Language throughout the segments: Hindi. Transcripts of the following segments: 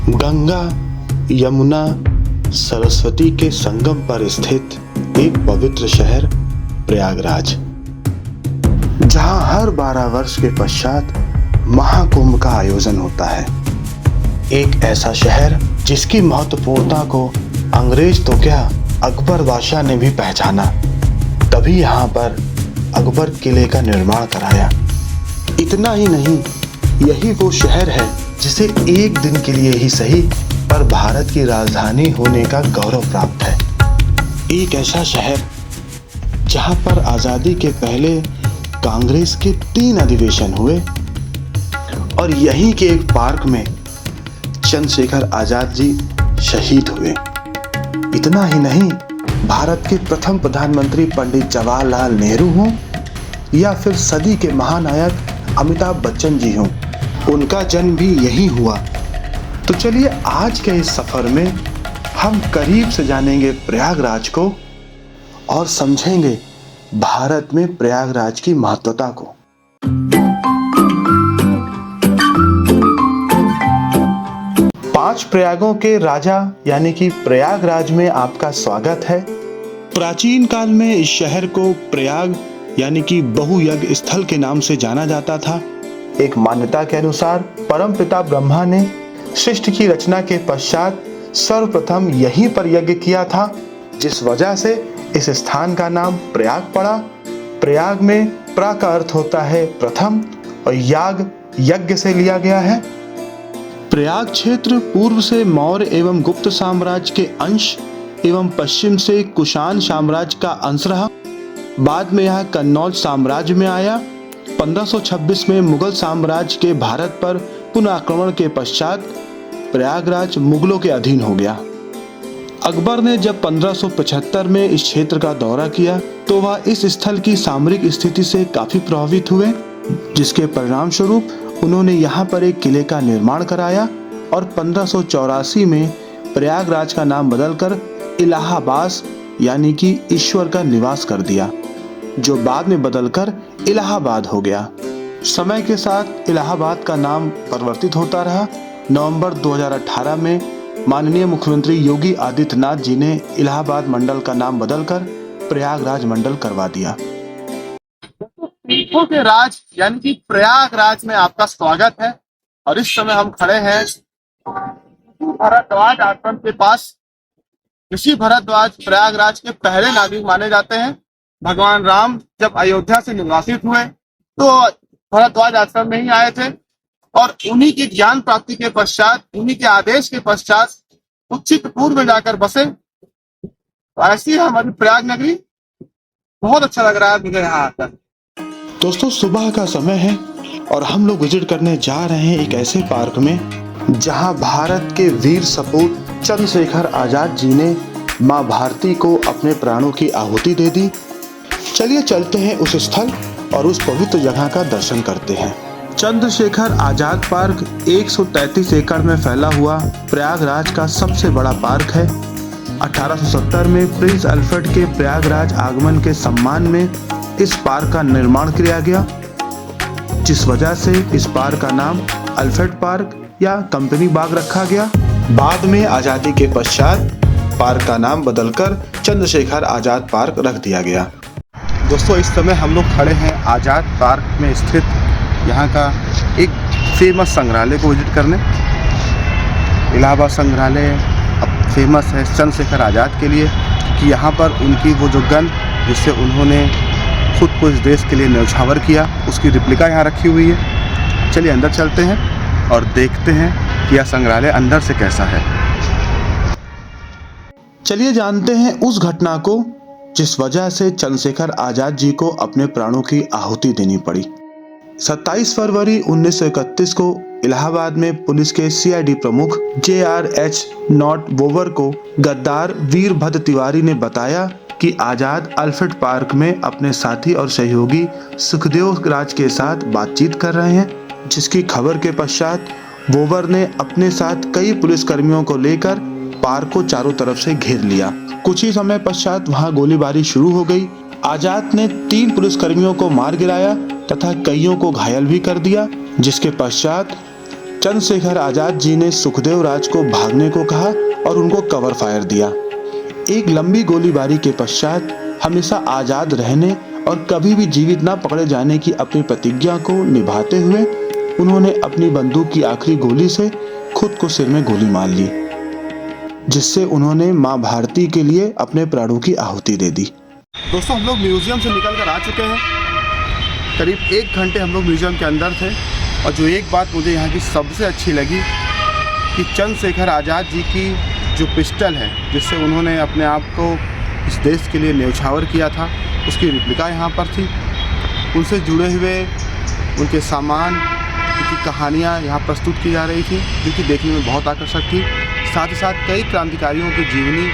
गंगा यमुना सरस्वती के संगम पर स्थित एक पवित्र शहर प्रयागराज, जहां हर 12 वर्ष के पश्चात महाकुंभ का आयोजन होता है। एक ऐसा शहर जिसकी महत्वपूर्णता को अंग्रेज तो क्या अकबर बादशाह ने भी पहचाना, तभी यहाँ पर अकबर किले का निर्माण कराया। इतना ही नहीं, यही वो शहर है जिसे एक दिन के लिए ही सही पर भारत की राजधानी होने का गौरव प्राप्त है। एक ऐसा शहर जहां पर आजादी के पहले कांग्रेस के 3 अधिवेशन हुए और यहीं के एक पार्क में चंद्रशेखर आजाद जी शहीद हुए। इतना ही नहीं, भारत के प्रथम प्रधानमंत्री पंडित जवाहरलाल नेहरू हों या फिर सदी के महानायक अमिताभ बच्चन जी हों, उनका जन्म भी यहीं हुआ। तो चलिए आज के इस सफर में हम करीब से जानेंगे प्रयागराज को और समझेंगे भारत में प्रयागराज की महत्वता को। पांच प्रयागों के राजा यानी कि प्रयागराज में आपका स्वागत है। प्राचीन काल में इस शहर को प्रयाग यानी कि बहुयज्ञ स्थल के नाम से जाना जाता था। एक मान्यता के अनुसार परमपिता ब्रह्मा ने सृष्टि की रचना के पश्चात सर्वप्रथम यहीं पर यज्ञ किया था, जिस वजह से इस स्थान का नाम प्रयाग पड़ा। प्रयाग में प्रा का अर्थ होता है प्रथम और याग यज्ञ से लिया गया है। प्रयाग क्षेत्र पूर्व से मौर्य एवं गुप्त साम्राज्य के अंश एवं पश्चिम से कुषाण साम्राज्य का अंश रहा। बाद में यह कन्नौज साम्राज्य में आया। 1526 में मुगल साम्राज्य के भारत पर पुनः आक्रमण के पश्चात प्रयागराज मुगलों के अधीन हो गया। अकबर ने जब 1575 में इस क्षेत्र का दौरा किया तो वह इस स्थल की सामरिक स्थिति से काफी प्रभावित हुए, जिसके परिणाम स्वरूप उन्होंने यहाँ पर एक किले का निर्माण कराया और 1584 में प्रयागराज का नाम बदलकर इलाहाबाद यानी कि ईश्वर का निवास कर दिया, जो बाद में बदलकर इलाहाबाद हो गया। समय के साथ इलाहाबाद का नाम परिवर्तित होता रहा। नवंबर 2018 में माननीय मुख्यमंत्री योगी आदित्यनाथ जी ने इलाहाबाद मंडल का नाम बदलकर प्रयागराज मंडल करवा दिया। तीर्थों के राज यानी कि प्रयागराज में आपका स्वागत है। और इस समय हम खड़े हैं भरद्वाज आश्रम के पास। ऋषि भरद्वाज प्रयागराज के पहले नागरिक माने जाते हैं। भगवान राम जब अयोध्या से निर्वासित हुए तो भरद्वाज आश्रम में ही आए थे और उन्हीं की ज्ञान प्राप्ति के पश्चात, उन्हीं के आदेश के पश्चात उच्चितपुर में जाकर बसे। तो ऐसी है हमारी प्रयाग नगरी। बहुत अच्छा लग रहा है मुझे यहाँ आकर। दोस्तों, सुबह का समय है और हम लोग विजिट करने जा रहे हैं एक ऐसे पार्क में जहां भारत के वीर सपूत चंद्रशेखर आजाद जी ने मां भारती को अपने प्राणों की आहुति दे दी। चलिए चलते हैं उस स्थल और उस पवित्र जगह का दर्शन करते हैं। चंद्रशेखर आजाद पार्क 133 एकड़ में फैला हुआ प्रयागराज का सबसे बड़ा पार्क है। 1870 में प्रिंस अल्फ्रेड के प्रयागराज आगमन के सम्मान में इस पार्क का निर्माण किया गया, जिस वजह से इस पार्क का नाम अल्फ्रेड पार्क या कंपनी बाग रखा गया। बाद में आजादी के पश्चात पार्क का नाम बदलकर चंद्रशेखर आजाद पार्क रख दिया गया। दोस्तों, इस समय हम लोग खड़े हैं आजाद पार्क में स्थित यहाँ का एक फेमस संग्रहालय को विजिट करने। इलाहाबाद संग्रहालय अब फेमस है चंद्रशेखर आजाद के लिए कि यहाँ पर उनकी वो जो गन जिससे उन्होंने खुद को इस देश के लिए न्यौछावर किया, उसकी रिप्लिका यहाँ रखी हुई है। चलिए अंदर चलते हैं और देखते हैं कि यह संग्रहालय अंदर से कैसा है। चलिए जानते हैं उस घटना को जिस वजह से चंद्रशेखर आजाद जी को अपने प्राणों की आहुति देनी पड़ी। 27 फरवरी 1931 को इलाहाबाद में पुलिस के सीआईडी प्रमुख JRH नॉट वोवर को गद्दार वीरभद्र तिवारी ने बताया कि आजाद अल्फ्रेड पार्क में अपने साथी और सहयोगी सुखदेव राज के साथ बातचीत कर रहे हैं, जिसकी खबर के पश्चात वोवर ने अपने साथ कई पुलिसकर्मियों को लेकर पार्क को चारों तरफ से घेर लिया। कुछ ही समय पश्चात वहां गोलीबारी शुरू हो गई। आजाद ने 3 पुलिसकर्मियों को मार गिराया तथा कईयों को घायल भी कर दिया, जिसके पश्चात चंद्रशेखर आजाद जी ने सुखदेव राज को भागने को कहा और उनको कवर फायर दिया। एक लंबी गोलीबारी के पश्चात हमेशा आजाद रहने और कभी भी जीवित न पकड़े जाने की अपनी प्रतिज्ञा को निभाते हुए उन्होंने अपनी बंदूक की आखिरी गोली से खुद को सिर में गोली मार ली, जिससे उन्होंने मां भारती के लिए अपने प्राणों की आहुति दे दी। दोस्तों, हम लोग म्यूजियम से निकल कर आ चुके हैं। करीब 1 घंटे हम लोग म्यूजियम के अंदर थे और जो एक बात मुझे यहाँ की सबसे अच्छी लगी कि चंद्रशेखर आज़ाद जी की जो पिस्टल है जिससे उन्होंने अपने आप को इस देश के लिए न्यौछावर किया था, उसकी रिप्लिका यहाँ पर थी। उनसे जुड़े हुए उनके सामान, उनकी कहानियाँ यहाँ प्रस्तुत की जा रही थी, जो कि देखने में बहुत आकर्षक थी। साथ ही साथ कई क्रांतिकारियों की जीवनी,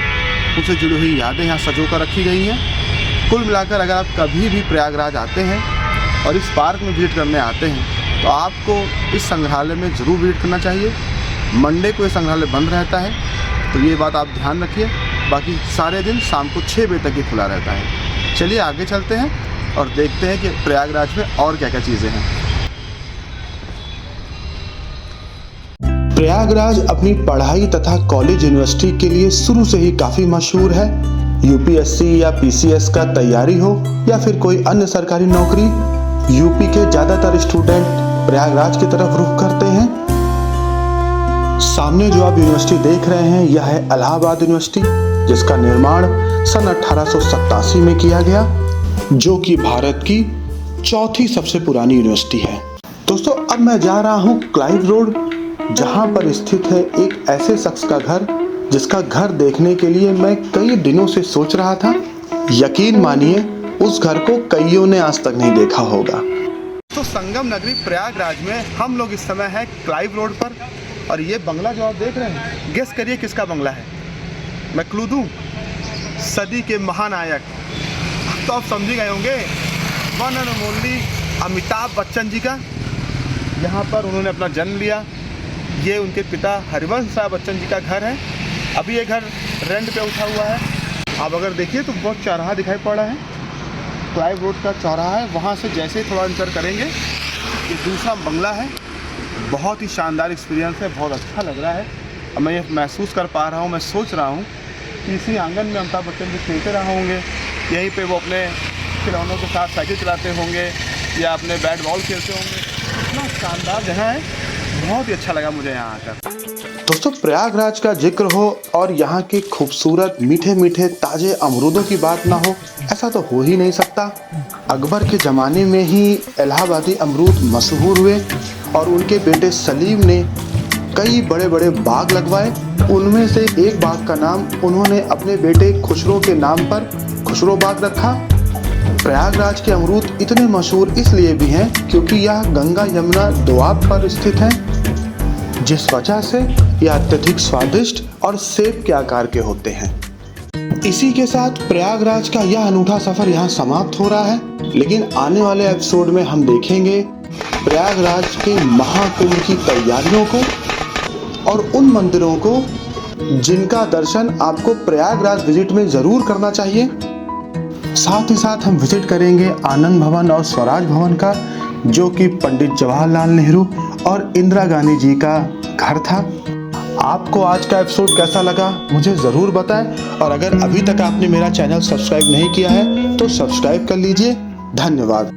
उनसे जुड़ी हुई यादें यहाँ सजो कर रखी गई हैं। कुल मिलाकर अगर आप कभी भी प्रयागराज आते हैं और इस पार्क में विजिट करने आते हैं तो आपको इस संग्रहालय में ज़रूर विजिट करना चाहिए। मंडे को ये संग्रहालय बंद रहता है, तो ये बात आप ध्यान रखिए। बाकी सारे दिन शाम को 6 बजे तक ये खुला रहता है। चलिए आगे चलते हैं और देखते हैं कि प्रयागराज में और क्या क्या चीज़ें हैं। प्रयागराज अपनी पढ़ाई तथा कॉलेज यूनिवर्सिटी के लिए शुरू से ही काफ़ी मशहूर है। यूपीएससी या पीसीएस का तैयारी हो या फिर कोई अन्य सरकारी नौकरी, यूपी के ज़्यादातर स्टूडेंट प्रयागराज की तरफ रुख करते हैं। सामने जो आप यूनिवर्सिटी देख रहे हैं यह है इलाहाबाद यूनिवर्सिटी, जिसका निर्माण सन 1887 में किया गया, जो कि भारत की चौथी सबसे पुरानी यूनिवर्सिटी है। दोस्तों, अब मैं जा रहा हूँ क्लाइव रोड, जहाँ पर स्थित है एक ऐसे शख्स का घर जिसका घर देखने के लिए मैं कई दिनों से सोच रहा था। यकीन मानिए उस घर को कईयों ने आज तक नहीं देखा होगा। तो संगम नगरी प्रयागराज में हम लोग इस समय हैं क्लाइव रोड पर, और ये बंगला जो आप देख रहे हैं, गेस करिए किसका बंगला है। मैं क्लू दूं, सदी के महानायक, तो आप समझ गए होंगे, one and only Amitabh Bachchan ji का यहाँ पर उन्होंने अपना जन्म लिया। ये उनके पिता हरिवंश राय बच्चन जी का घर है। अभी ये घर रेंट पे उठा हुआ है। आप अगर देखिए तो बहुत चौराहा दिखाई पड़ रहा है, क्लाइव रोड का चौराहा है। वहाँ से जैसे ही थोड़ा इंटर करेंगे ये दूसरा बंगला है। बहुत ही शानदार एक्सपीरियंस है, बहुत अच्छा लग रहा है। अब मैं ये महसूस कर पा रहा हूँ, मैं सोच रहा हूँ कि इसी आंगन में अमिताभ बच्चन जी खेलते रहे होंगे, यहीं पे वो अपने खिलौनों के साथ साइकिल चलाते होंगे या अपने बैट बॉल खेलते होंगे। इतना शानदार जगह है, बहुत ही अच्छा लगा मुझे यहाँ आकर। दोस्तों, प्रयागराज का जिक्र हो और यहाँ के खूबसूरत मीठे मीठे ताजे अमरूदों की बात ना हो, ऐसा तो हो ही नहीं सकता। अकबर के ज़माने में ही इलाहाबादी अमरूद मशहूर हुए और उनके बेटे सलीम ने कई बड़े बड़े बाग लगवाए। उनमें से एक बाग का नाम उन्होंने अपने बेटे खुसरो के नाम पर खुसरो बाग रखा। प्रयागराज के अमरूद इतने मशहूर इसलिए भी हैं क्योंकि यह गंगा यमुना दोआब पर स्थित है, जिस वजह से यह अत्यधिक स्वादिष्ट और सेब के आकार के होते हैं। इसी के साथ प्रयागराज का यह अनूठा सफर यहाँ समाप्त हो रहा है, लेकिन आने वाले एपिसोड में हम देखेंगे प्रयागराज के महाकुंभ की तैयारियों को और उन मंदिरों को जिनका दर्शन आपको प्रयागराज विजिट में जरूर करना चाहिए। साथ ही साथ हम विजिट करेंगे आनंद भवन और स्वराज भवन का, जो कि पंडित जवाहरलाल नेहरू और इंदिरा गांधी जी का घर था। आपको आज का एपिसोड कैसा लगा मुझे ज़रूर बताएं, और अगर अभी तक आपने मेरा चैनल सब्सक्राइब नहीं किया है तो सब्सक्राइब कर लीजिए। धन्यवाद।